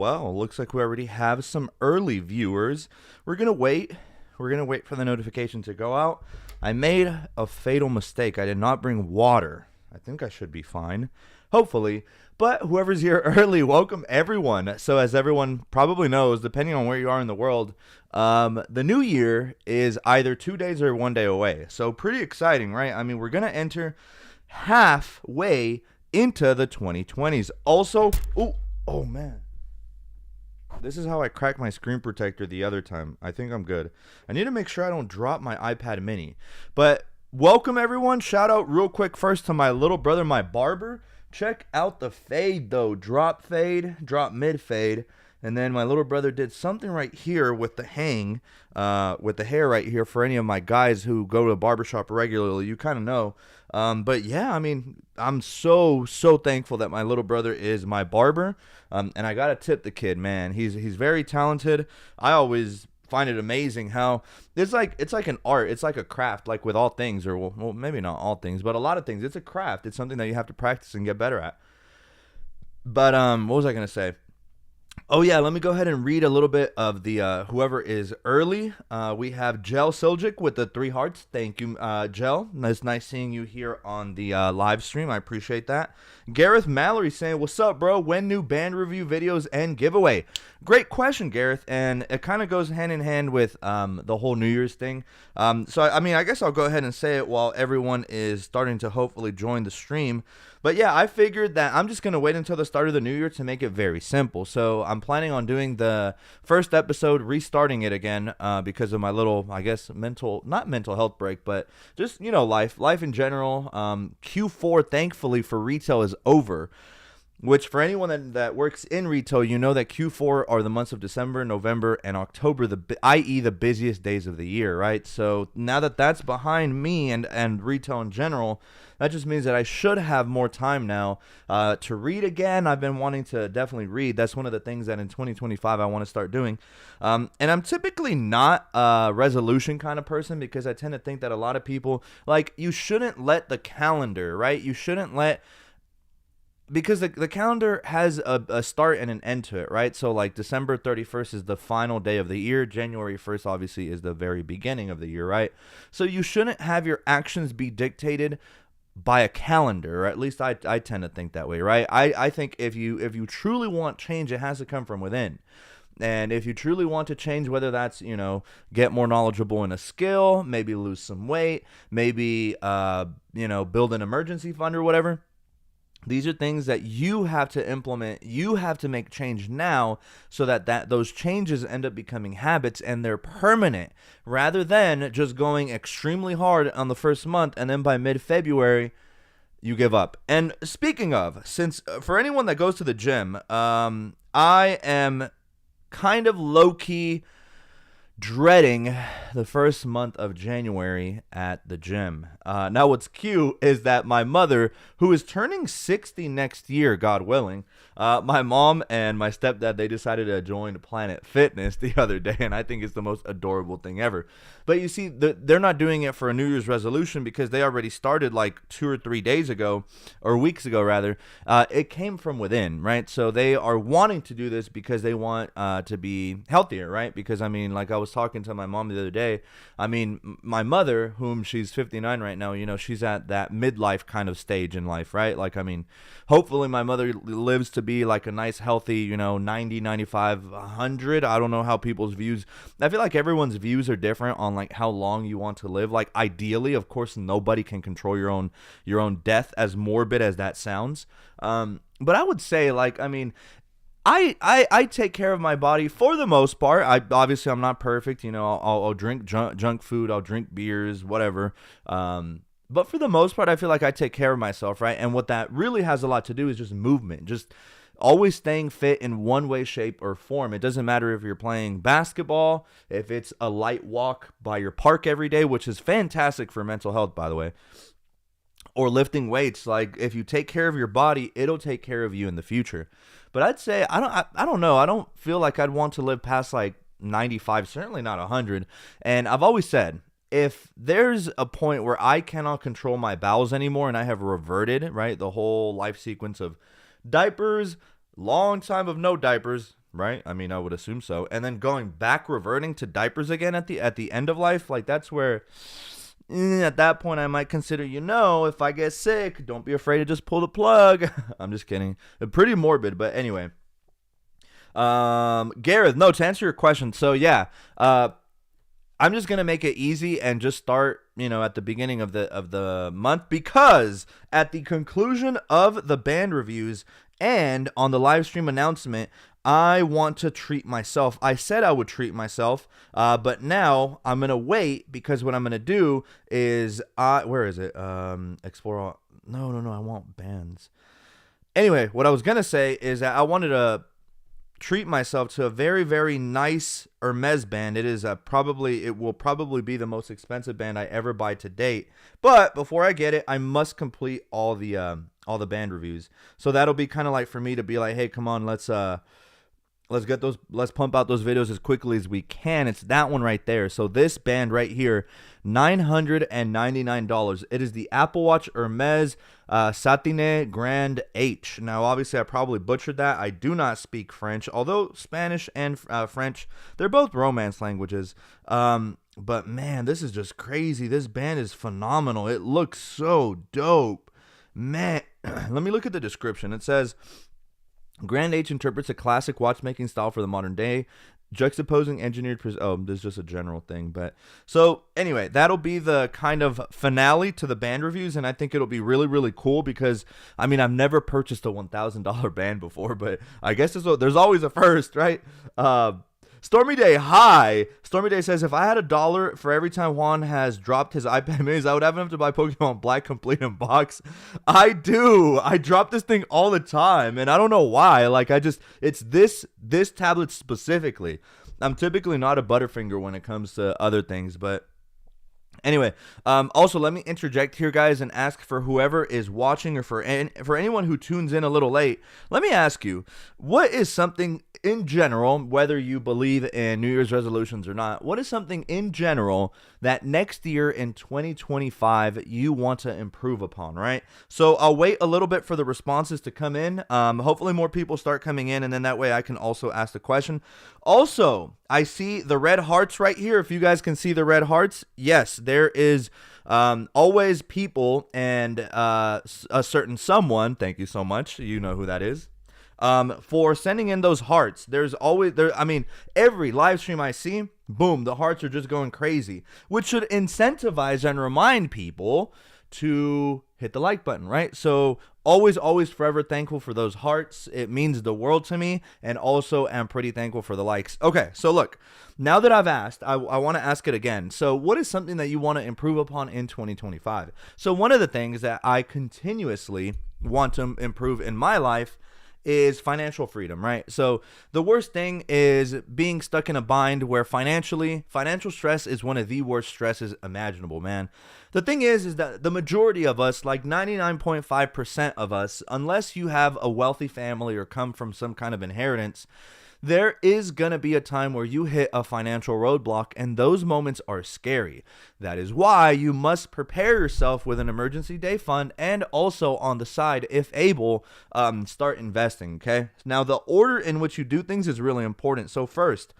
Well, looks like we already have some early viewers. We're gonna wait. We're gonna wait for the notification to go out. I made a fatal mistake. I did not bring water. I think I should be fine. Hopefully. But whoever's here early, welcome everyone. So as everyone probably knows, depending on where you are in the world, the new year is either 2 days or 1 day away. So pretty exciting, right? I mean, we're gonna enter halfway into the 2020s. Also, oh man. This is how I cracked my screen protector the other time. I think I'm good. I need to make sure I don't drop my iPad mini. But welcome everyone. Shout out real quick first to my little brother, my barber. Check out the fade though. Drop fade, drop mid fade. And then my little brother did something right here with the hang, with the hair right here. For any of my guys who go to a barbershop regularly, you kind of know. But yeah, I mean, I'm so thankful that my little brother is my barber. And I gotta tip the kid, man. He's very talented. I always find it amazing how it's like an art. It's like a craft, like with all things, or well, maybe not all things, but a lot of things. It's a craft. It's something that you have to practice and get better at. But what was I gonna say? Oh yeah, let me go ahead and read a little bit of the whoever is early. We have Gel Siljic with the 3 hearts. Thank you, Gel. It's nice seeing you here on the live stream. I appreciate that. Gareth Mallory saying, "What's up, bro? When new band review videos and giveaway?" Great question, Gareth, and it kind of goes hand in hand with the whole New Year's thing. So I mean, I guess I'll go ahead and say it while everyone is starting to hopefully join the stream. But yeah, I figured that I'm just going to wait until the start of the new year to make it very simple. So I'm planning on doing the first episode, restarting it again because of my little, I guess, not mental health break, but just, life in general. Q4, thankfully, for retail is over. Which for anyone that works in retail, you know that Q4 are the months of December, November, and October, i.e. the busiest days of the year, right? So now that that's behind me and retail in general, that just means that I should have more time now to read again. I've been wanting to definitely read. That's one of the things that in 2025 I want to start doing. And I'm typically not a resolution kind of person because I tend to think that a lot of people, like, you shouldn't let the calendar, right? You shouldn't let... Because the calendar has a start and an end to it, right? So like December 31st is the final day of the year. January 1st obviously is the very beginning of the year, right? So you shouldn't have your actions be dictated by a calendar, or at least I tend to think that way, right? I think if you truly want change, it has to come from within. And if you truly want to change, whether that's, get more knowledgeable in a skill, maybe lose some weight, maybe, build an emergency fund or whatever, these are things that you have to implement. You have to make change now so that those changes end up becoming habits and they're permanent, rather than just going extremely hard on the first month and then by mid-February you give up. And speaking of, since for anyone that goes to the gym, I am kind of low-key dreading the first month of January at the gym. Now what's cute is that my mother, who is turning 60 next year, God willing, my mom and my stepdad, they decided to join Planet Fitness the other day, and I think it's the most adorable thing ever. But you see, they're not doing it for a New Year's resolution because they already started like 2 or 3 days ago, or weeks ago rather. It came from within, right? So they are wanting to do this because they want to be healthier, right? Because I mean, like I was talking to my mom the other day, I mean, my mother, whom she's 59 right now, she's at that midlife kind of stage in life, right? Like, I mean, hopefully my mother lives to be like a nice, healthy, 90, 95, 100. I don't know how people's views, I feel like everyone's views are different on like how long you want to live. Like ideally, of course, nobody can control your own death, as morbid as that sounds. But I would say, like, I mean, I take care of my body for the most part. I'm not perfect, I'll drink junk food, I'll drink beers, whatever. But for the most part, I feel like I take care of myself, right? And what that really has a lot to do is just movement, just always staying fit in one way, shape, or form. It doesn't matter if you're playing basketball, if it's a light walk by your park every day, which is fantastic for mental health, by the way, or lifting weights. Like, if you take care of your body, it'll take care of you in the future. But I'd say, I don't know. I don't feel like I'd want to live past like 95, certainly not 100. And I've always said, if there's a point where I cannot control my bowels anymore and I have reverted, right, the whole life sequence of diapers, long time of no diapers, right? I mean, I would assume so. And then going back, reverting to diapers again at the end of life, like that's where at that point I might consider, if I get sick, don't be afraid to just pull the plug. I'm just kidding. Pretty morbid, but anyway. Gareth, no, to answer your question. So yeah, I'm just gonna make it easy and just start, at the beginning of the month, because at the conclusion of the band reviews and on the live stream announcement, I want to treat myself. I said I would treat myself, but now I'm gonna wait, because what I'm gonna do is, where is it? Explore all. No, I want bands. Anyway, what I was gonna say is that I wanted to treat myself to a very, very nice Hermes band. It will probably be the most expensive band I ever buy to date. But before I get it, I must complete all the band reviews. So that'll be kind of like for me to be like, hey, come on, let's pump out those videos as quickly as we can. It's that one right there. So this band right here, $999. It is the Apple Watch Hermes Satine Grand H. Now, obviously, I probably butchered that. I do not speak French, although Spanish and French, they're both Romance languages. But man, this is just crazy. This band is phenomenal. It looks so dope. Man, let me look at the description. It says, Grand H interprets a classic watchmaking style for the modern day, juxtaposing engineered... there's just a general thing. But so anyway, that'll be the kind of finale to the band reviews, and I think it'll be really, really cool because, I mean, I've never purchased a $1,000 band before, but I guess there's always a first, right? Stormy Day, hi. Stormy Day says, if I had $1 for every time Juan has dropped his iPad minis, I would have enough to buy Pokemon Black complete in box. I do. I drop this thing all the time, and I don't know why. Like, it's this tablet specifically. I'm typically not a Butterfinger when it comes to other things, but anyway, also let me interject here, guys, and ask for whoever is watching, or for anyone who tunes in a little late, let me ask you, what is something in general, whether you believe in New Year's resolutions or not, what is something in general that next year in 2025 you want to improve upon, right? So I'll wait a little bit for the responses to come in. Hopefully more people start coming in, and then that way I can also ask the question. Also, I see the red hearts right here. If you guys can see the red hearts, yes, there is always people and a certain someone, thank you so much, you know who that is, for sending in those hearts. There's always, every live stream I see, boom, the hearts are just going crazy, which should incentivize and remind people to hit the like button, right? So always forever thankful for those hearts. It means the world to me, and also am pretty thankful for the likes. Okay, so look, now that I've asked, I want to ask it again. So what is something that you want to improve upon in 2025? So one of the things that I continuously want to improve in my life is financial freedom, right? So the worst thing is being stuck in a bind where financial stress is one of the worst stresses imaginable, man. The thing is that the majority of us, like 99.5% of us, unless you have a wealthy family or come from some kind of inheritance, there is going to be a time where you hit a financial roadblock, and those moments are scary. That is why you must prepare yourself with an emergency day fund, and also on the side, if able, start investing, okay? Now, the order in which you do things is really important. So first,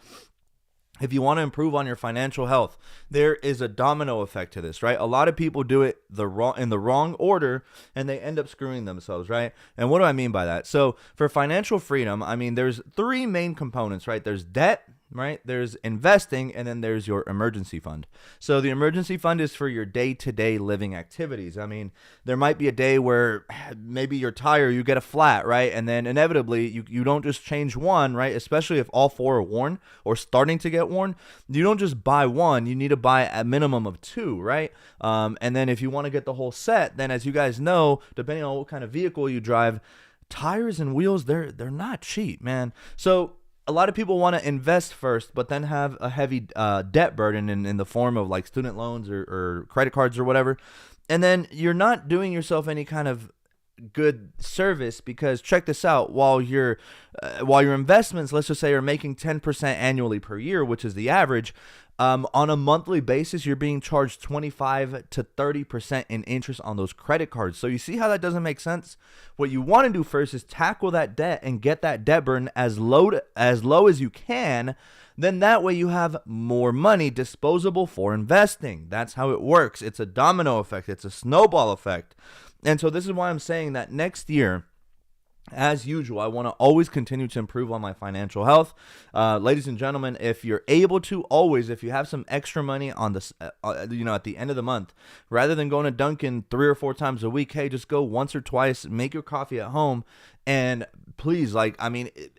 if you want to improve on your financial health, there is a domino effect to this, right? A lot of people do it in the wrong order, and they end up screwing themselves, right? And what do I mean by that? So for financial freedom, I mean, there's three main components, right? There's debt, right? There's investing, and then there's your emergency fund. So the emergency fund is for your day-to-day living activities. I mean, there might be a day where maybe your tire, you get a flat, right? And then inevitably you don't just change one, right? Especially if all four are worn or starting to get worn. You don't just buy one, you need to buy a minimum of two, right? And then if you want to get the whole set, then as you guys know, depending on what kind of vehicle you drive, tires and wheels, they're not cheap, man. So a lot of people want to invest first, but then have a heavy debt burden in the form of like student loans or credit cards or whatever. And then you're not doing yourself any kind of good service, because check this out: while your investments, let's just say, are making 10% annually per year, which is the average, on a monthly basis, you're being charged 25 to 30% in interest on those credit cards. So you see how that doesn't make sense? What you want to do first is tackle that debt and get that debt burden as low as you can. Then that way you have more money disposable for investing. That's how it works. It's a domino effect. It's a snowball effect. And so this is why I'm saying that next year, as usual, I want to always continue to improve on my financial health. Ladies and gentlemen, if you're able to, always, if you have some extra money on this, at the end of the month, rather than going to Dunkin' 3 or 4 times a week, hey, just go once or twice, make your coffee at home. And please,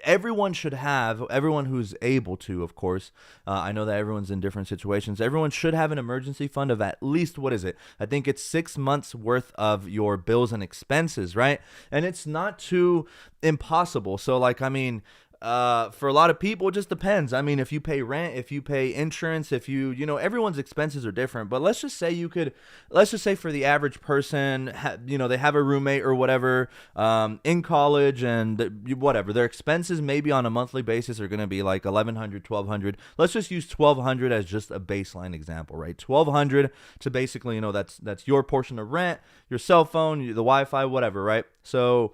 everyone who's able to, of course, I know that everyone's in different situations. Everyone should have an emergency fund of at least, what is it? I think it's 6 months worth of your bills and expenses, right? And it's not too impossible. So for a lot of people, it just depends. I mean, if you pay rent, if you pay insurance, if everyone's expenses are different. But let's just say for the average person, they have a roommate or whatever in college, and whatever, their expenses maybe on a monthly basis are going to be like $1,100, $1,200. Let's just use $1,200 as just a baseline example, right? $1,200 to basically, that's your portion of rent, your cell phone, the Wi-Fi, whatever, right? So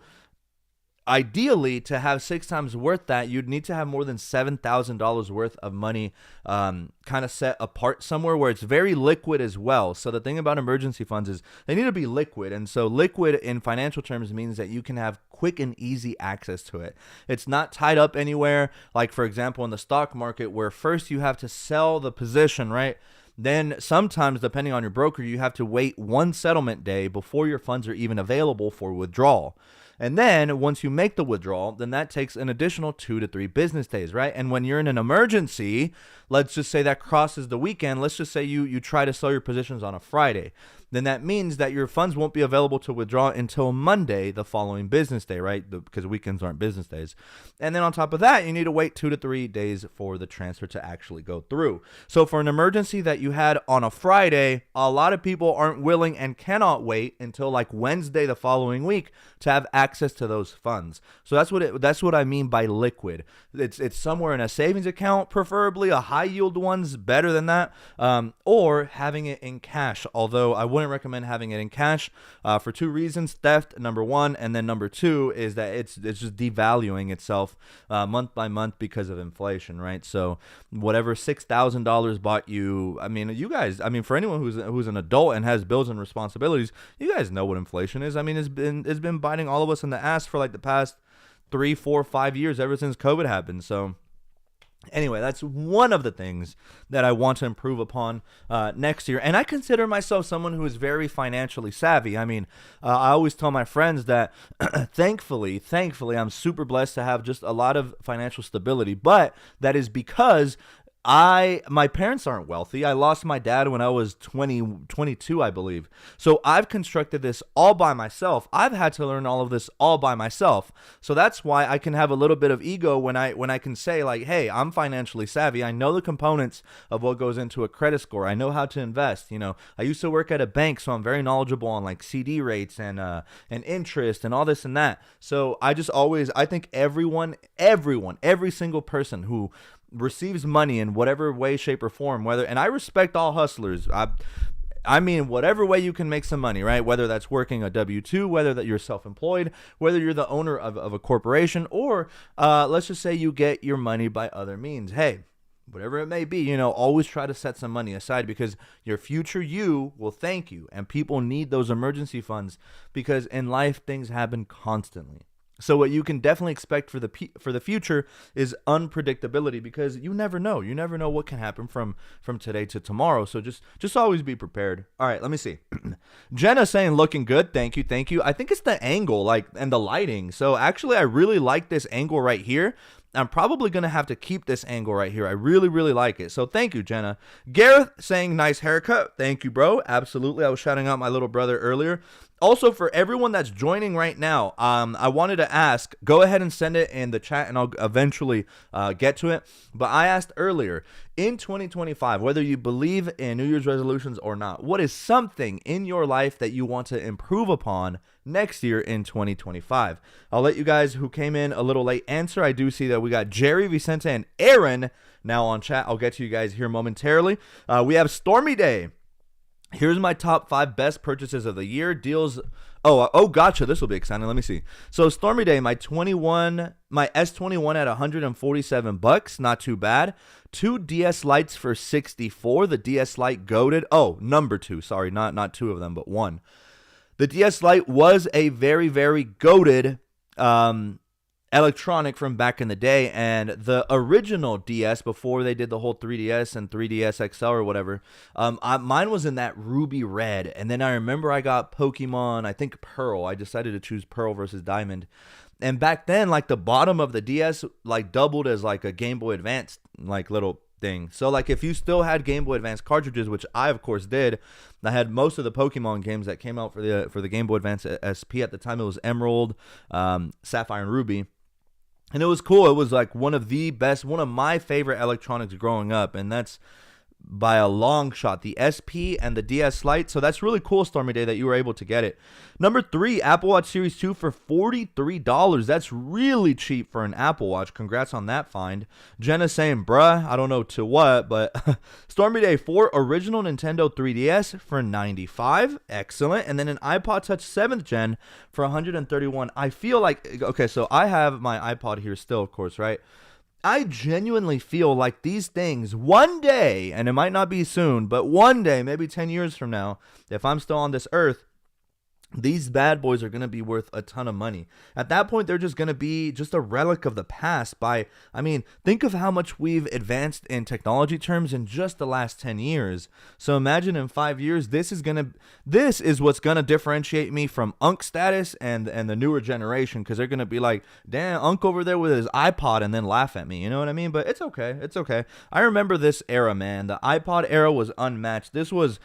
ideally, to have 6 times worth that, you'd need to have more than $7,000 worth of money kind of set apart somewhere where it's very liquid as well. So the thing about emergency funds is they need to be liquid. And so liquid in financial terms means that you can have quick and easy access to it. It's not tied up anywhere. Like, for example, in the stock market, where first you have to sell the position, right? Then sometimes, depending on your broker, you have to wait 1 settlement day before your funds are even available for withdrawal. And then once you make the withdrawal, then that takes an additional 2 to 3 business days, right? And when you're in an emergency, let's just say that crosses the weekend. Let's just say you try to sell your positions on a Friday. Then that means that your funds won't be available to withdraw until Monday, the following business day, right? Because weekends aren't business days. And then on top of that, you need to wait 2 to 3 days for the transfer to actually go through. So for an emergency that you had on a Friday, a lot of people aren't willing and cannot wait until like Wednesday the following week to have access to those funds. So that's what I mean by liquid. It's somewhere in a savings account, preferably a high yield one's better than that, or having it in cash. Although I wouldn't recommend having it in cash for 2 reasons: theft, number 1, and then number 2 is that it's just devaluing itself month by month because of inflation, right? So whatever $6,000 bought you, for anyone who's an adult and has bills and responsibilities, you guys know what inflation is. I mean, it's been biting all of us in the ass for like the past 3, 4, 5 years, ever since COVID happened. So anyway, that's one of the things that I want to improve upon next year. And I consider myself someone who is very financially savvy. I mean, I always tell my friends that thankfully, I'm super blessed to have just a lot of financial stability. But that is because my parents aren't wealthy. I lost my dad when I was 22, I believe. So I've constructed this all by myself. I've had to learn all of this all by myself. So that's why I can have a little bit of ego when I can say like, hey, I'm financially savvy. I know the components of what goes into a credit score. I know how to invest. I used to work at a bank, so I'm very knowledgeable on like CD rates and interest and all this and that. So I think every single person who receives money in whatever way, shape, or form, and I respect all hustlers. I mean, whatever way you can make some money, right? Whether that's working a W-2, whether that you're self-employed, whether you're the owner of a corporation, or let's just say you get your money by other means. Hey, whatever it may be, always try to set some money aside, because your future you will thank you, and people need those emergency funds, because in life things happen constantly. So what you can definitely expect for the future is unpredictability, because you never know. You never know what can happen from today to tomorrow. So just always be prepared. All right, let me see. Jenna saying looking good. Thank you. I think it's the angle and the lighting. So actually I really like this angle right here. I'm probably going to have to keep this angle right here. I really, really like it. So thank you, Jenna. Gareth saying nice haircut. Thank you, bro. Absolutely. I was shouting out my little brother earlier. Also, for everyone that's joining right now, I wanted to ask, go ahead and send it in the chat and I'll eventually get to it. But I asked earlier, in 2025, whether you believe in New Year's resolutions or not, what is something in your life that you want to improve upon next year in 2025? I'll let you guys who came in a little late answer. I do see that we got Jerry, Vicente, and Aaron now on chat. I'll get to you guys here momentarily. We have Stormy Day. Here's my top 5 best purchases of the year. Deals. Oh, gotcha. This will be exciting. Let me see. So Stormy Day, my S21 at $147, not too bad. 2 DS Lites for $64. The DS Lite goated. Oh, number 2. Sorry, not 2 of them, but 1. The DS Lite was a very, very goated electronic from back in the day, and the original DS before they did the whole 3DS and 3DS XL or whatever, mine was in that ruby red, and then I remember I got Pokemon, I think Pearl. I decided to choose Pearl versus Diamond, and back then, like, the bottom of the DS like doubled as like a Game Boy Advance like little thing. So like if you still had Game Boy Advance cartridges, which I of course did, I had most of the Pokemon games that came out for the Game Boy Advance SP at the time. It was Emerald, Sapphire, and Ruby. And it was cool. It was like one of my favorite electronics growing up. And that's by a long shot, the SP and the DS Lite. So that's really cool, Stormy Day, that you were able to get it. Number 3, Apple Watch Series 2 for $43. That's really cheap for an Apple Watch. Congrats on that find. Jenna saying, bruh, I don't know to what, but Stormy Day, 4 original Nintendo 3DS for $95. Excellent. And then an iPod Touch 7th Gen for $131. I feel like, okay, so I have my iPod here still, of course, right? I genuinely feel like these things one day, and it might not be soon, but one day, maybe 10 years from now, if I'm still on this earth, these bad boys are going to be worth a ton of money. At that point, they're just going to be just a relic of the past. Think of how much we've advanced in technology terms in just the last 10 years. So imagine in 5 years, this is what's going to differentiate me from Unk status and the newer generation, because they're going to be like, damn, Unk over there with his iPod, and then laugh at me. You know what I mean? But it's okay. It's okay. I remember this era, man. The iPod era was unmatched. This was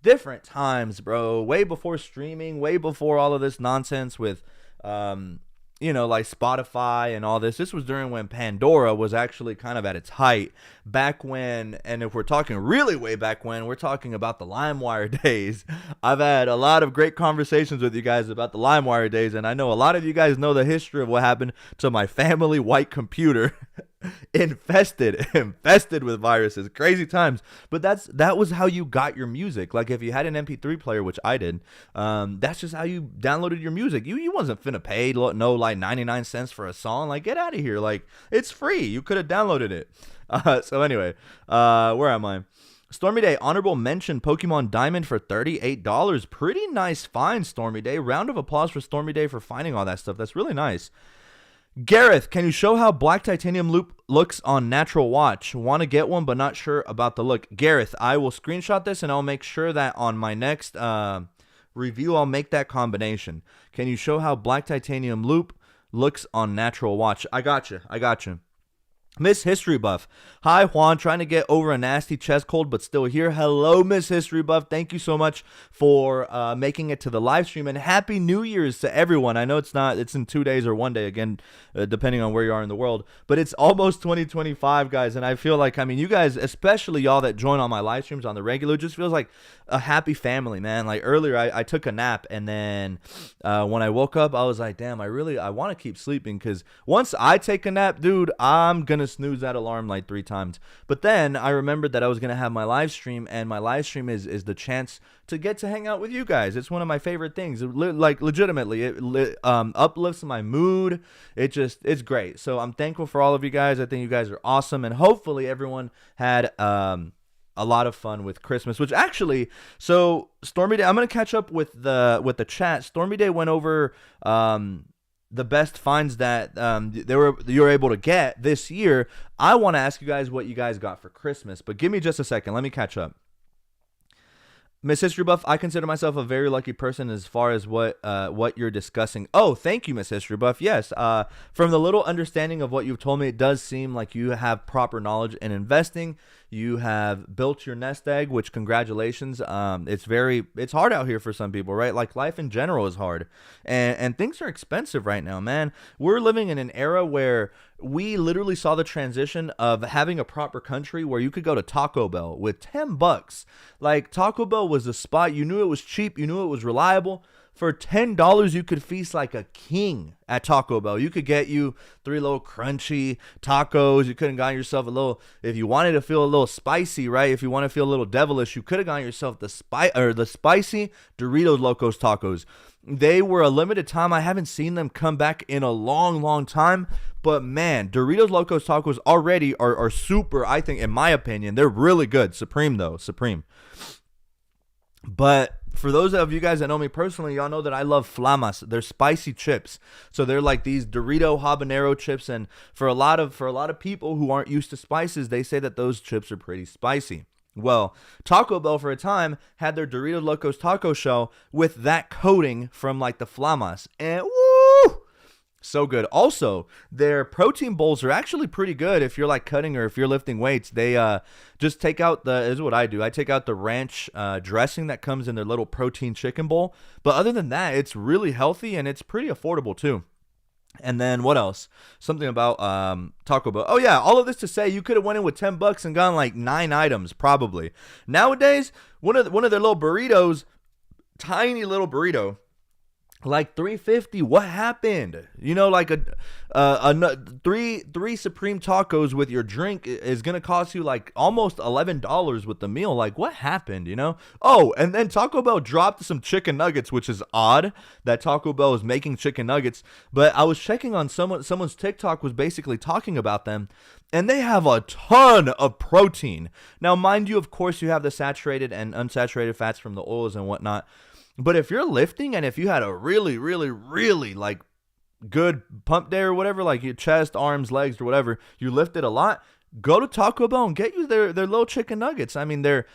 different times, bro. Way before streaming, way before all of this nonsense with like Spotify and all this. This was during when Pandora was actually kind of at its height. Back when, and if we're talking really way back when, we're talking about the LimeWire days. I've had a lot of great conversations with you guys about the LimeWire days, and I know a lot of you guys know the history of what happened to my family white computer. infested with viruses. Crazy times. But that was how you got your music. Like if you had an MP3 player, which I did, that's just how you downloaded your music. You wasn't finna pay no like 99 cents for a song. Like, get out of here. Like, it's free. You could have downloaded it. So anyway, where am I? Stormy Day, honorable mention, Pokemon Diamond for $38. Pretty nice find, Stormy Day. Round of applause for Stormy Day for finding all that stuff. That's really nice. Gareth, can you show how black titanium loop looks on natural watch? Want to get one, but not sure about the look. Gareth, I will screenshot this, and I'll make sure that on my next review, I'll make that combination. Can you show how black titanium loop looks on natural watch? I got you. Miss History Buff. Hi, Juan. Trying to get over a nasty chest cold, but still here. Hello, Miss History Buff. Thank you so much for making it to the live stream, and Happy New Year's to everyone. I know it's in 2 days or 1 day, again, depending on where you are in the world, but it's almost 2025, guys, and I feel like, you guys, especially y'all that join on my live streams on the regular, it just feels like a happy family, man. Like earlier, I took a nap, and then when I woke up, I was like, damn, I want to keep sleeping, because once I take a nap, dude, I'm gonna snooze that alarm like 3 times. But then I remembered that I was gonna have my live stream, and my live stream is the chance to get to hang out with you guys. It's one of my favorite things. Legitimately, it uplifts my mood. It's great. So I'm thankful for all of you guys. I think you guys are awesome, and hopefully everyone had a lot of fun with Christmas, which actually, so Stormy Day, I'm going to catch up with the chat. Stormy Day went over the best finds that you were able to get this year. I want to ask you guys what you guys got for Christmas, but give me just a second. Let me catch up. Miss History Buff, I consider myself a very lucky person as far as what you're discussing. Oh, thank you, Miss History Buff. Yes, from the little understanding of what you've told me, it does seem like you have proper knowledge in investing. You have built your nest egg, which congratulations. It's hard out here for some people, right? Like life in general is hard, and things are expensive right now, man. We're living in an era where we literally saw the transition of having a proper country where you could go to Taco Bell with $10. Like Taco Bell was the spot. You knew it was cheap. You knew it was reliable. For $10, you could feast like a king at Taco Bell. You could get you 3 little crunchy tacos. You could have gotten yourself a little, if you wanted to feel a little spicy, right? If you want to feel a little devilish, you could have gotten yourself the spicy Doritos Locos tacos. They were a limited time. I haven't seen them come back in a long, long time. But man, Doritos Locos Tacos already are super, I think, in my opinion. They're really good. Supreme, though. Supreme. But for those of you guys that know me personally, y'all know that I love flamas. They're spicy chips. So they're like these Dorito habanero chips. And for a lot of people who aren't used to spices, they say that those chips are pretty spicy. Well, Taco Bell for a time had their Doritos Locos Taco Shell with that coating from like the flamas. And woo! So good. Also, their protein bowls are actually pretty good if you're like cutting or if you're lifting weights. They just take out this is what I do. I take out the ranch dressing that comes in their little protein chicken bowl. But other than that, it's really healthy and it's pretty affordable too. And then what else? Something about Taco Bell. Oh yeah, all of this to say you could have went in with $10 and gotten like 9 items probably. Nowadays, one of their little burritos, tiny little burrito, like $3.50. What happened? You know, like three supreme tacos with your drink is gonna cost you like almost $11 with the meal. Like, what happened? You know? Oh, and then Taco Bell dropped some chicken nuggets, which is odd that Taco Bell is making chicken nuggets. But I was checking on someone's TikTok was basically talking about them, and they have a ton of protein. Now, mind you, of course, you have the saturated and unsaturated fats from the oils and whatnot. But if you're lifting and if you had a really, really, really like good pump day or whatever, like your chest, arms, legs or whatever, you lifted a lot, go to Taco Bell and get you their little chicken nuggets. I mean, they're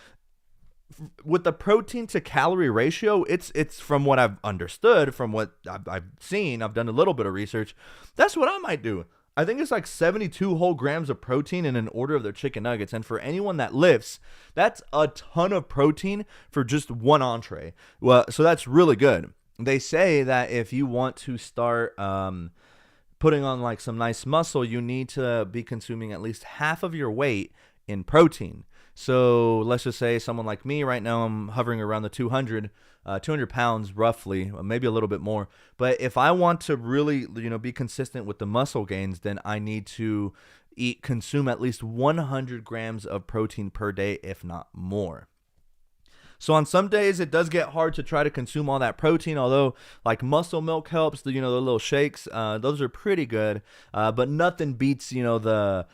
with the protein to calorie ratio, it's from what I've understood, from what I've seen, I've done a little bit of research. That's what I might do. I think it's like 72 whole grams of protein in an order of their chicken nuggets. And for anyone that lifts, that's a ton of protein for just one entree. Well, so that's really good. They say that if you want to start putting on like some nice muscle, you need to be consuming at least half of your weight in protein. So let's just say someone like me right now, I'm hovering around the 200 pounds roughly, maybe a little bit more. But if I want to really, be consistent with the muscle gains, then I need to consume at least 100 grams of protein per day, if not more. So on some days it does get hard to try to consume all that protein, although like muscle milk helps, the little shakes, those are pretty good, but nothing beats the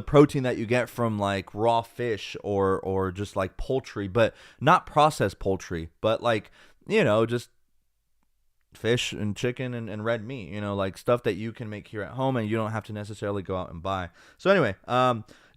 protein that you get from like raw fish or just like poultry, but not processed poultry, but like just fish and chicken and red meat, like stuff that you can make here at home and you don't have to necessarily go out and buy. So anyway,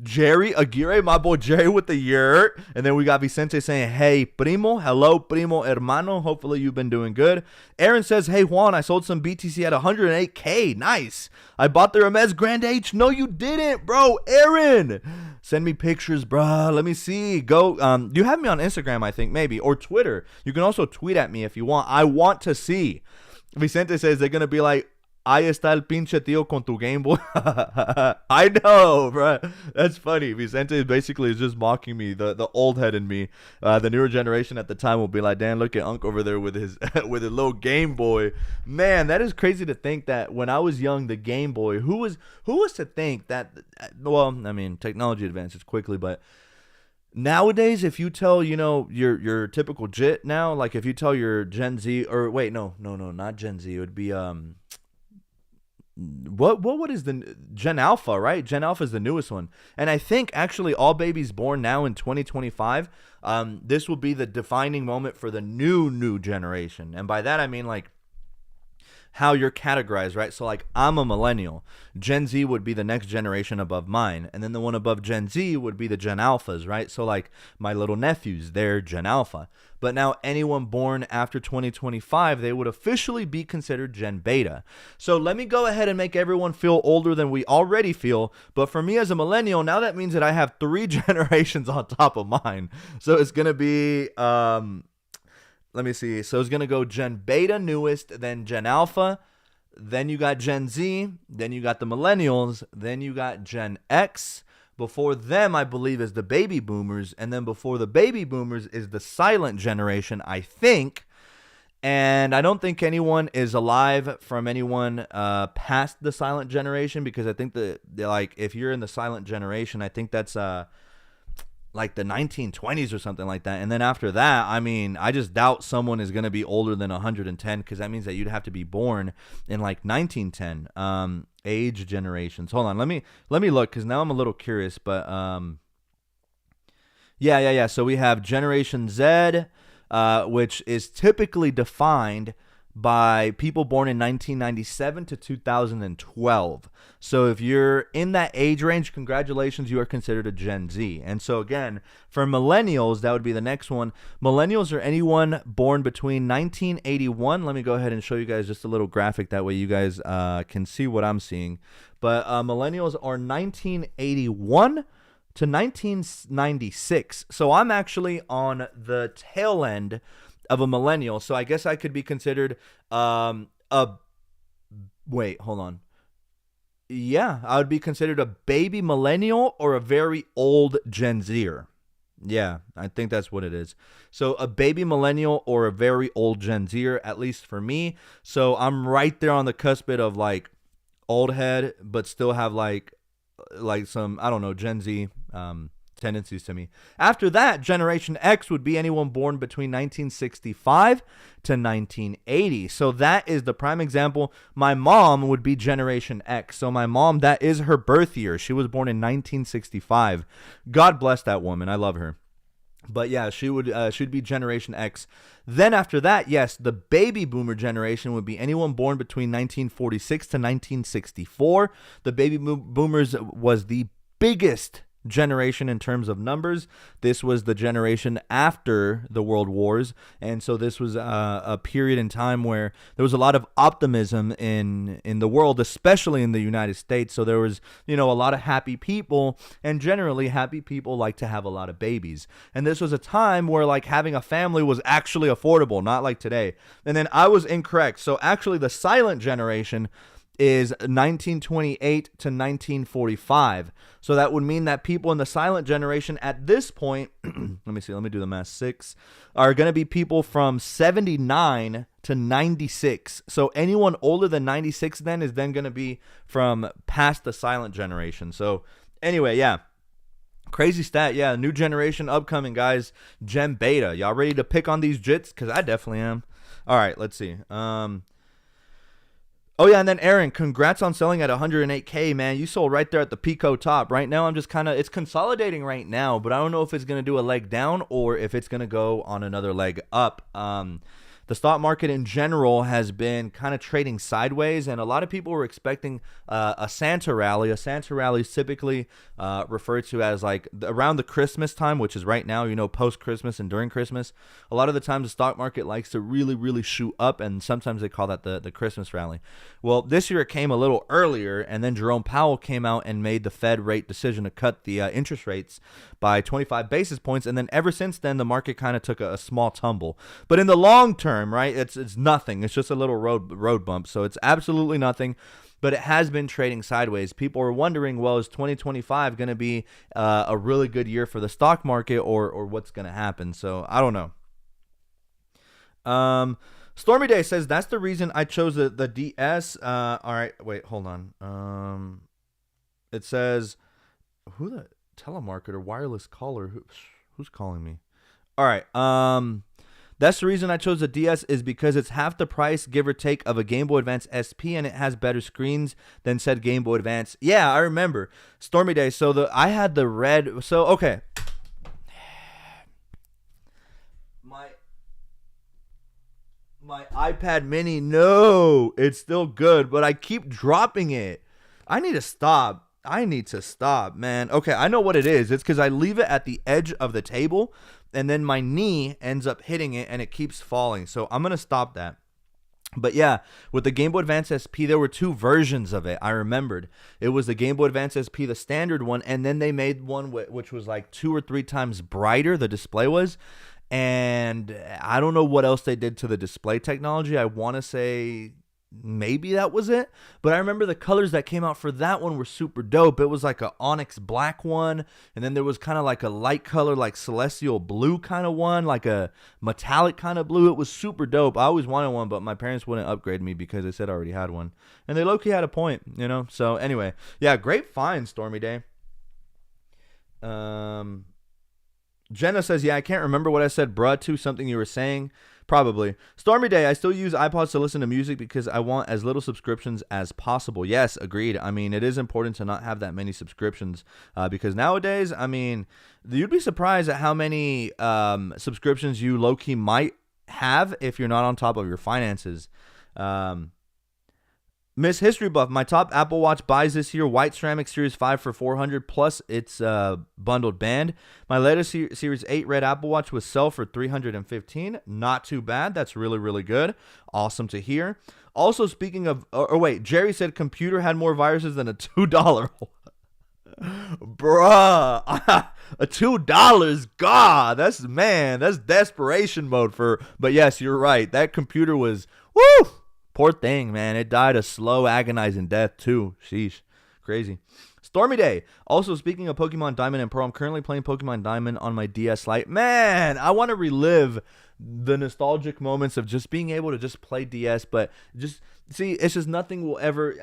Jerry Aguirre, my boy Jerry with the yurt. And then we got Vicente saying, hey, primo. Hello, primo hermano. Hopefully you've been doing good. Aaron says, hey, Juan, I sold some BTC at 108K. Nice. I bought the Hermes Grand H. No, you didn't, bro. Aaron, send me pictures, bro. Let me see. Go. You have me on Instagram, I think, maybe, or Twitter. You can also tweet at me if you want. I want to see. Vicente says they're going to be like, ahí está el pinche tío con tu Game Boy. I know, bro. That's funny. Vicente basically is just mocking me, the old head in me. The newer generation at the time will be like, damn, look at Unc over there with his with his little Game Boy. Man, that is crazy to think that when I was young, the Game Boy, who was to think that, well, I mean, technology advances quickly, but nowadays, if you tell, your typical JIT now, like if you tell your Gen Z, or wait, no, not Gen Z, it would be, what is the Gen Alpha, right? Gen Alpha is the newest one. And I think actually all babies born now in 2025, this will be the defining moment for the new generation. And by that, I mean like how you're categorized, right? So like I'm a millennial. Gen Z would be the next generation above mine. And then the one above Gen Z would be the Gen Alphas, right? So like my little nephews, they're Gen Alpha. But now anyone born after 2025, they would officially be considered Gen Beta. So let me go ahead and make everyone feel older than we already feel. But for me as a millennial, now that means that I have 3 generations on top of mine. So it's going to be, let me see. So it's going to go Gen Beta newest, then Gen Alpha. Then you got Gen Z. Then you got the millennials. Then you got Gen X. Before them, I believe, is the baby boomers. And then before the baby boomers is the silent generation, I think. And I don't think anyone is alive from anyone past the silent generation, because I think that, like, if you're in the silent generation, I think that's like the 1920s or something like that. And then after that, I mean, I just doubt someone is going to be older than 110, because that means that you'd have to be born in like 1910. Age generations. Hold on, let me look, because now I'm a little curious. But yeah. So we have Generation Z, which is typically defined by people born in 1997 to 2012. So if you're in that age range, congratulations, you are considered a Gen Z. And so again, for millennials, that would be the next one. Millennials are anyone born between 1981. Let me go ahead and show you guys just a little graphic. That way you guys can see what I'm seeing. But millennials are 1981 to 1996. So I'm actually on the tail end of a millennial. So I guess I could be considered wait, hold on. Yeah, I would be considered a baby millennial or a very old Gen Zer. Yeah, I think that's what it is. So a baby millennial or a very old Gen Zer, at least for me. So I'm right there on the cusp of like old head, but still have like some, I don't know, Gen Z tendencies to me. After that, Generation X would be anyone born between 1965 to 1980. So that is the prime example. My mom would be Generation X. So my mom, that is her birth year. She was born in 1965. God bless that woman. I love her. But yeah, she'd be Generation X. Then after that, yes, the baby boomer generation would be anyone born between 1946 to 1964. The baby boomers was the biggest generation in terms of numbers. This was the generation after the world wars, and so this was a period in time where there was a lot of optimism in the world, especially in the United States. So there was, a lot of happy people, and generally happy people like to have a lot of babies. And this was a time where like having a family was actually affordable, not like today. And then I was incorrect. So actually the silent generation is 1928 to 1945. So that would mean that people in the silent generation at this point, let me do the math, 6, are going to be people from 79 to 96. So anyone older than 96 then is then going to be from past the silent generation. So anyway, yeah. Crazy stat. Yeah, new generation upcoming, guys. Gen Beta. Y'all ready to pick on these jits? Because I definitely am. All right, let's see. Oh, yeah, and then Aaron, congrats on selling at 108K, man. You sold right there at the Pico top. Right now, I'm just it's consolidating right now, but I don't know if it's going to do a leg down or if it's going to go on another leg up. The stock market in general has been kind of trading sideways, and a lot of people were expecting a Santa rally. A Santa rally is typically referred to as like around the Christmas time, which is right now, post-Christmas and during Christmas. A lot of the times the stock market likes to really, really shoot up, and sometimes they call that the Christmas rally. Well, this year it came a little earlier, and then Jerome Powell came out and made the Fed rate decision to cut the interest rates by 25 basis points, and then ever since then, the market kind of took a small tumble. But in the long term, right? It's nothing. It's just a little road bump. So it's absolutely nothing, but it has been trading sideways. People are wondering, well, is 2025 going to be a really good year for the stock market, or what's going to happen? So I don't know. Stormy Day says that's the reason I chose the DS. All right, wait, hold on. It says who the telemarketer, wireless caller, who's calling me? All right. That's the reason I chose the DS, is because it's half the price, give or take, of a Game Boy Advance SP, and it has better screens than said Game Boy Advance. Yeah, I remember. Stormy Day. So I had the red. So, okay. My iPad mini, no, it's still good, but I keep dropping it. I need to stop. Man. Okay, I know what it is. It's because I leave it at the edge of the table, and then my knee ends up hitting it, and it keeps falling. So I'm going to stop that. But yeah, with the Game Boy Advance SP, there were two versions of it. I remembered. It was the Game Boy Advance SP, the standard one, and then they made one which was like 2 or 3 times brighter, the display was. And I don't know what else they did to the display technology. I want to say maybe that was it. But I remember the colors that came out for that one were super dope. It was like a onyx black one. And then there was kind of like a light color, like celestial blue kind of one, like a metallic kind of blue. It was super dope. I always wanted one, but my parents wouldn't upgrade me because they said I already had one. And they low-key had a point, you know? So anyway, yeah, great find, Stormy Day. Jenna says, yeah, I can't remember what I said, bruh, to something you were saying. Probably. Stormy Day, I still use iPods to listen to music because I want as little subscriptions as possible. Yes, agreed. I mean, it is important to not have that many subscriptions because nowadays, I mean, you'd be surprised at how many subscriptions you low-key might have if you're not on top of your finances. Miss History Buff, my top Apple Watch buys this year, white ceramic Series 5 for $400 plus its bundled band. My latest Series 8 red Apple Watch was sell for $315. Not too bad. That's really, really good. Awesome to hear. Also, speaking of, Jerry said computer had more viruses than a $2. Bruh, a $2, God, that's desperation mode but yes, you're right. That computer was, woo! Poor thing, man. It died a slow, agonizing death, too. Sheesh. Crazy. Stormy Day. Also, speaking of Pokemon Diamond and Pearl, I'm currently playing Pokemon Diamond on my DS Lite. Man, I want to relive the nostalgic moments of just being able to just play DS, but just, see, it's just nothing will ever,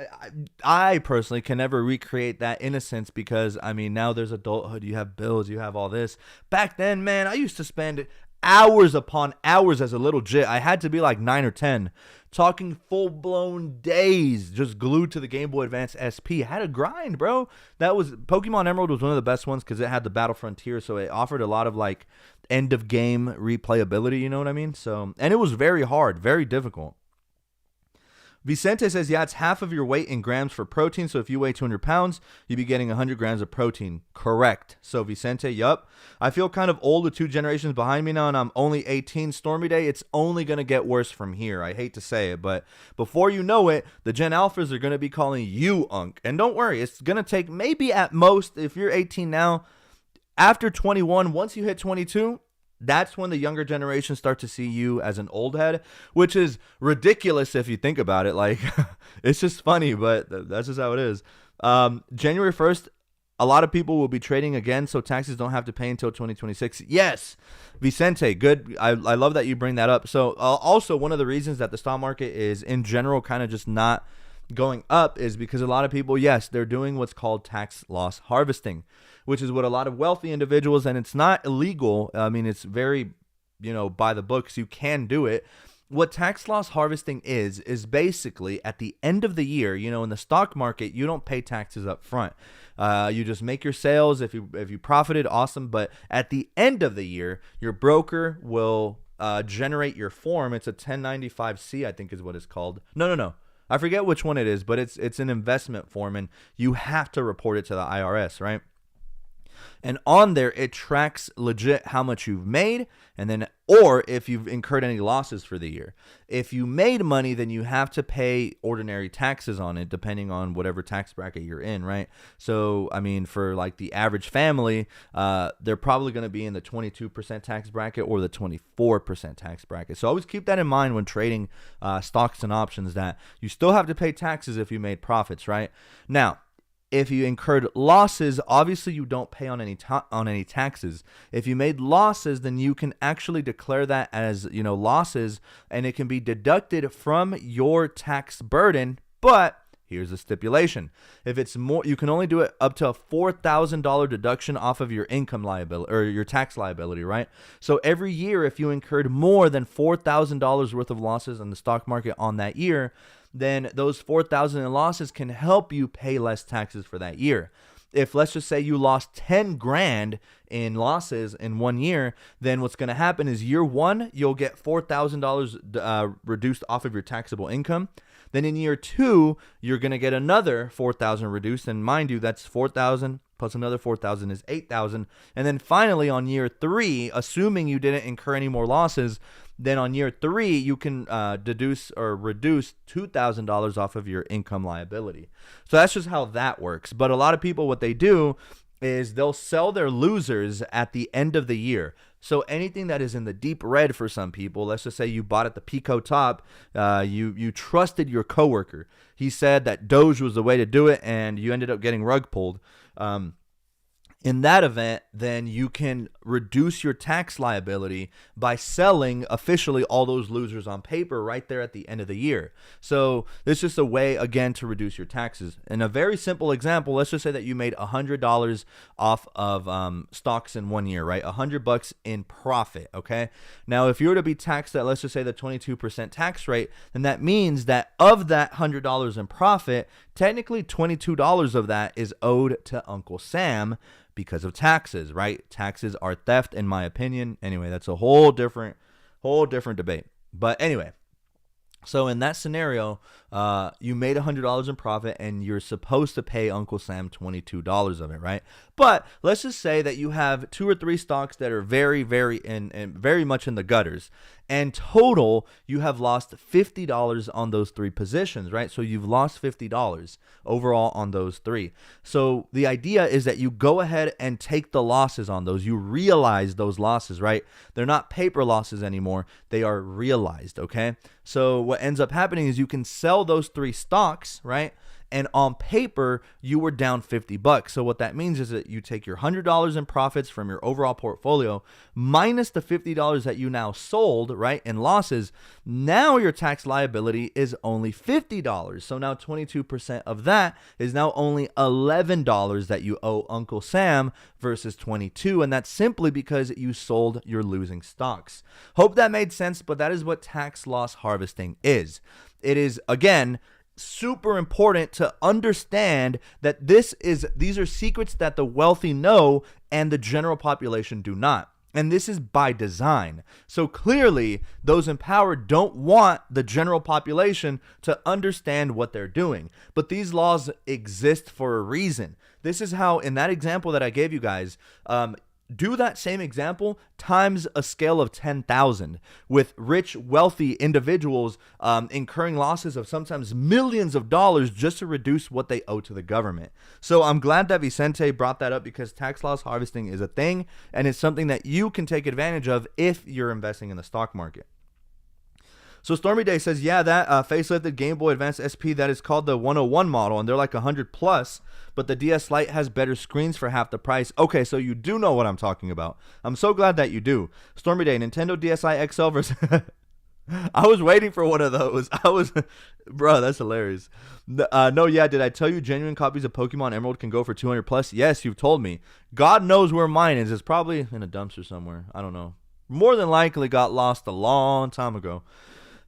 I personally can never recreate that innocence because, I mean, now there's adulthood, you have bills, you have all this. Back then, man, I used to spend hours upon hours as a little jit. I had to be like 9 or 10. Talking full-blown days just glued to the Game Boy Advance SP. I had to grind, bro. Pokemon Emerald was one of the best ones because it had the Battle Frontier, so it offered a lot of like end-of-game replayability, you know what I mean? So, and it was very hard, very difficult. Vicente says, yeah, it's half of your weight in grams for protein. So if you weigh 200 pounds, you'd be getting 100 grams of protein. Correct. So Vicente, yup. I feel kind of old with 2 generations behind me now, and I'm only 18. Stormy Day, it's only going to get worse from here. I hate to say it, but before you know it, the Gen Alphas are going to be calling you Unk. And don't worry, it's going to take maybe at most, if you're 18 now, after 21, once you hit 22, that's when the younger generation start to see you as an old head, which is ridiculous if you think about it. Like, it's just funny, but that's just how it is. January 1st, a lot of people will be trading again, so taxes don't have to pay until 2026. Yes, Vicente, good. I love that you bring that up. So also, one of the reasons that the stock market is in general kind of just not going up is because a lot of people, yes, they're doing what's called tax loss harvesting, which is what a lot of wealthy individuals, and it's not illegal. I mean, it's very, by the books. You can do it. What tax loss harvesting is basically at the end of the year, in the stock market, you don't pay taxes up front. You just make your sales. If you profited, awesome. But at the end of the year, your broker will generate your form. It's a 1095-C, I think is what it's called. No. I forget which one it is, but it's an investment form, and you have to report it to the IRS, right? And on there, it tracks legit how much you've made, and then, or if you've incurred any losses for the year. If you made money, then you have to pay ordinary taxes on it, depending on whatever tax bracket you're in, right? So, I mean, for like the average family, they're probably going to be in the 22% tax bracket or the 24% tax bracket. So always keep that in mind when trading stocks and options, that you still have to pay taxes if you made profits, right? Now, if you incurred losses, obviously you don't pay on any taxes. If you made losses, then you can actually declare that as, losses, and it can be deducted from your tax burden. But here's the stipulation: if it's more, you can only do it up to a $4,000 deduction off of your income liability or your tax liability, right? So every year, if you incurred more than $4,000 worth of losses in the stock market on that year, then those $4,000 in losses can help you pay less taxes for that year. if let's just say you lost 10 grand in losses in 1 year, then what's going to happen is year one, you'll get $4,000 reduced off of your taxable income. Then in year two, you're going to get another 4,000 reduced. And mind you, that's 4,000 plus another 4,000 is 8,000. And then finally on year three, assuming you didn't incur any more losses, then on year three, you can deduce or reduce $2,000 off of your income liability. So that's just how that works. But a lot of people, what they do is they'll sell their losers at the end of the year. So anything that is in the deep red for some people, let's just say you bought at the Pico top, you trusted your coworker. He said that Doge was the way to do it, and you ended up getting rug pulled. In that event, then you can reduce your tax liability by selling officially all those losers on paper right there at the end of the year. So this is just a way, again, to reduce your taxes. In a very simple example, let's just say that you made $100 off of stocks in 1 year, right? $100 in profit, okay? Now, if you were to be taxed at, let's just say, the 22% tax rate, then that means that of that $100 in profit, technically $22 of that is owed to Uncle Sam, because of taxes, right? Taxes are theft, in my opinion. Anyway, that's a whole different debate. But anyway, so in that scenario, you made $100 in profit and you're supposed to pay Uncle Sam $22 of it, right? But let's just say that you have 2 or 3 stocks that are very much in the gutters. And total, you have lost $50 on those 3 positions, right? So you've lost $50 overall on those 3. So the idea is that you go ahead and take the losses on those. You realize those losses, right? They're not paper losses anymore. They are realized, okay? So what ends up happening is you can sell those 3 stocks, right? And on paper, you were down $50. So what that means is that you take your $100 in profits from your overall portfolio minus the $50 that you now sold, right, in losses. Now your tax liability is only $50. So now 22% of that is now only $11 that you owe Uncle Sam versus 22, and that's simply because you sold your losing stocks. Hope that made sense, but that is what tax loss harvesting is. It is, again, super important to understand that these are secrets that the wealthy know and the general population do not. And this is by design. So clearly, those in power don't want the general population to understand what they're doing. But these laws exist for a reason. This is how, in that example that I gave you guys, do that same example times a scale of 10,000 with rich, wealthy individuals incurring losses of sometimes millions of dollars just to reduce what they owe to the government. So I'm glad that Vicente brought that up because tax loss harvesting is a thing and it's something that you can take advantage of if you're investing in the stock market. So Stormy Day says, yeah, that facelifted Game Boy Advance SP, that is called the 101 model, and they're like 100 plus, but the DS Lite has better screens for half the price. Okay, so you do know what I'm talking about. I'm so glad that you do. Stormy Day, Nintendo DSi XL versus... I was waiting for one of those. Bro, that's hilarious. No, yeah, did I tell you genuine copies of Pokemon Emerald can go for 200 plus? Yes, you've told me. God knows where mine is. It's probably in a dumpster somewhere. I don't know. More than likely got lost a long time ago.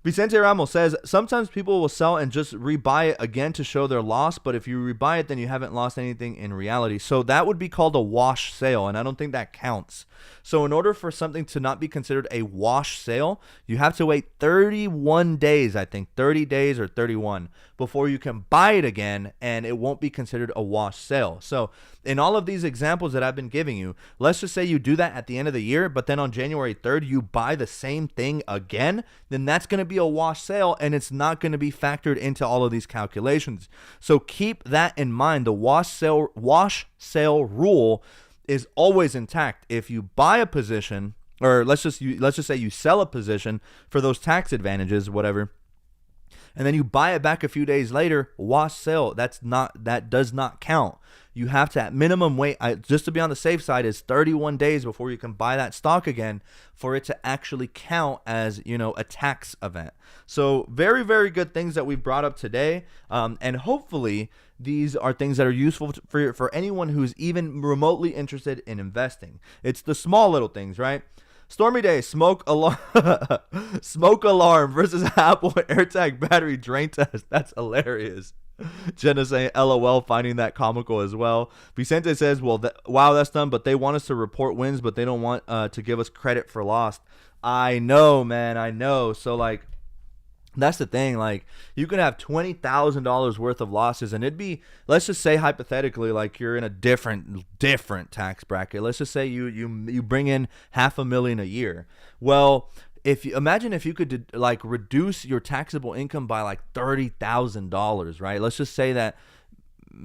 Vicente Ramos says, sometimes people will sell and just rebuy it again to show their loss, but if you rebuy it, then you haven't lost anything in reality. So that would be called a wash sale, and I don't think that counts. So in order for something to not be considered a wash sale, you have to wait 31 days, I think, 30 days or 31, before you can buy it again, and it won't be considered a wash sale. So in all of these examples that I've been giving you, let's just say you do that at the end of the year, but then on January 3rd, you buy the same thing again, then that's going to be a wash sale, and it's not going to be factored into all of these calculations. So keep that in mind. The wash sale rule is always intact. If you buy a position, or let's just say you sell a position for those tax advantages, whatever, and then you buy it back a few days later, wash sale, that does not count. You have to at minimum wait, just to be on the safe side, is 31 days before you can buy that stock again for it to actually count as, a tax event. So very, very good things that we brought up today. And hopefully these are things that are useful for anyone who's even remotely interested in investing. It's the small little things, right? Stormy Day, smoke alarm versus Apple AirTag battery drain test. That's hilarious. Jenna saying LOL, finding that comical as well. Vicente says, well, wow, that's done, but they want us to report wins, but they don't want to give us credit for loss. I know, man, I know. So, like, that's the thing. Like, you can have $20,000 worth of losses, and it'd be, let's just say hypothetically, like you're in a different tax bracket. Let's just say you bring in $500,000 a year. Well, imagine if you could like reduce your taxable income by like $30,000, right? Let's just say that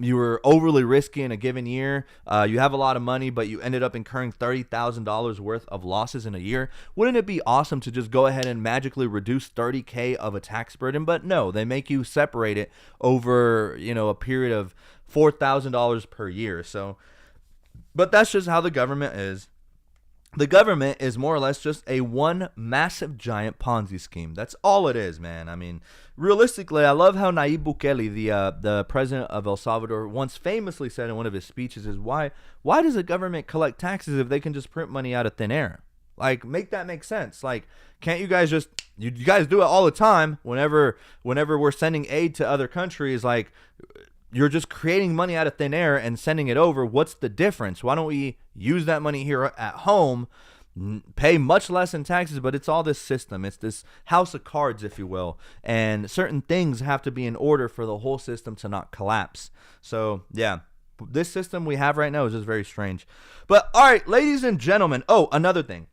you were overly risky in a given year. You have a lot of money, but you ended up incurring $30,000 worth of losses in a year. Wouldn't it be awesome to just go ahead and magically reduce $30K of a tax burden? But no, they make you separate it over, a period of $4,000 per year. So, but that's just how the government is. The government is more or less just a one massive giant Ponzi scheme. That's all it is, man. I mean, realistically, I love how Nayib Bukele, the president of El Salvador, once famously said in one of his speeches is, why does the government collect taxes if they can just print money out of thin air? Like, make that make sense. Like, can't you guys just, you guys do it all the time whenever we're sending aid to other countries, like, you're just creating money out of thin air and sending it over. What's the difference? Why don't we use that money here at home, pay much less in taxes, but it's all this system. It's this house of cards, if you will. And certain things have to be in order for the whole system to not collapse. So, yeah, this system we have right now is just very strange. But, all right, ladies and gentlemen. Oh, another thing.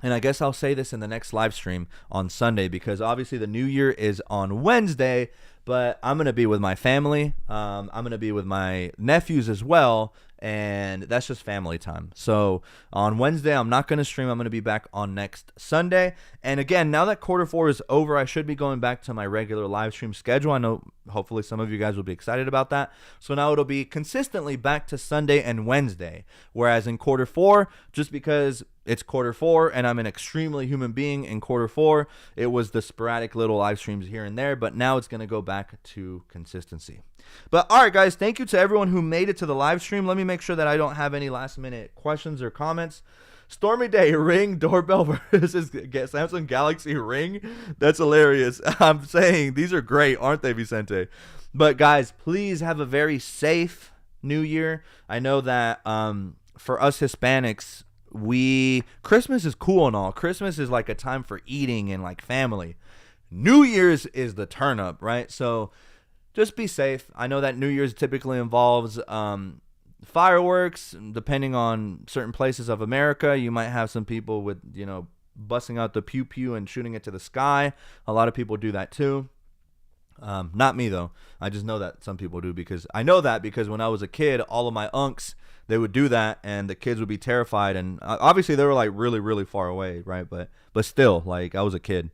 And I guess I'll say this in the next live stream on Sunday, because obviously the new year is on Wednesday, but I'm going to be with my family. I'm going to be with my nephews as well, and that's just family time. So on Wednesday, I'm not going to stream. I'm going to be back on next Sunday. And again, now that quarter four is over, I should be going back to my regular live stream schedule. I know hopefully some of you guys will be excited about that. So now it'll be consistently back to Sunday and Wednesday, whereas in quarter four, just because it's quarter four and I'm an extremely human being in quarter four, it was the sporadic little live streams here and there, but now it's going to go back to consistency. But all right, guys, thank you to everyone who made it to the live stream. Let me make sure that I don't have any last minute questions or comments. Stormy Day, Ring doorbell versus Samsung Galaxy Ring. That's hilarious. I'm saying these are great, aren't they, Vicente? But guys, please have a very safe new year. I know that for us Hispanics, Christmas is cool and all. Christmas is like a time for eating and like family. New Year's is the turn up, right? So just be safe. I know that New Year's typically involves fireworks. Depending on certain places of America, you might have some people with, busting out the pew pew and shooting it to the sky. A lot of people do that too. Not me though. I just know that some people do, because I know that because when I was a kid, all of my unks, they would do that and the kids would be terrified. And obviously they were like really, really far away, right? But still, like, I was a kid.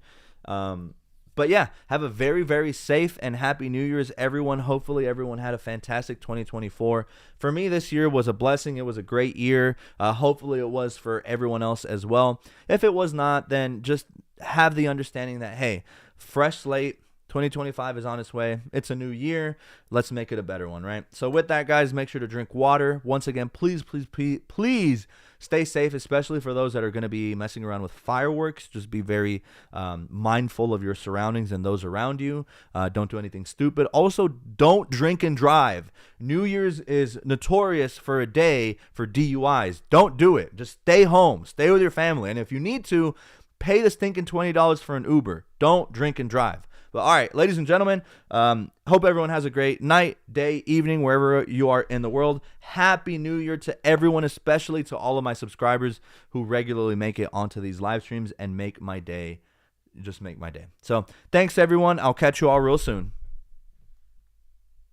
But yeah, have a very, very safe and happy New Year's, everyone. Hopefully everyone had a fantastic 2024. For me, this year was a blessing. It was a great year. Hopefully it was for everyone else as well. If it was not, then just have the understanding that, hey, fresh slate, 2025 is on its way. It's a new year. Let's make it a better one, right? So with that, guys, make sure to drink water. Once again, please, please, please, please stay safe, especially for those that are going to be messing around with fireworks. Just be very mindful of your surroundings and those around you. Don't do anything stupid. Also, don't drink and drive. New Year's is notorious for a day for DUIs. Don't do it. Just stay home. Stay with your family. And if you need to, pay the stinking $20 for an Uber. Don't drink and drive. But all right, ladies and gentlemen, hope everyone has a great night, day, evening, wherever you are in the world. Happy New Year to everyone, especially to all of my subscribers who regularly make it onto these live streams and make my day, just make my day. So thanks, everyone. I'll catch you all real soon.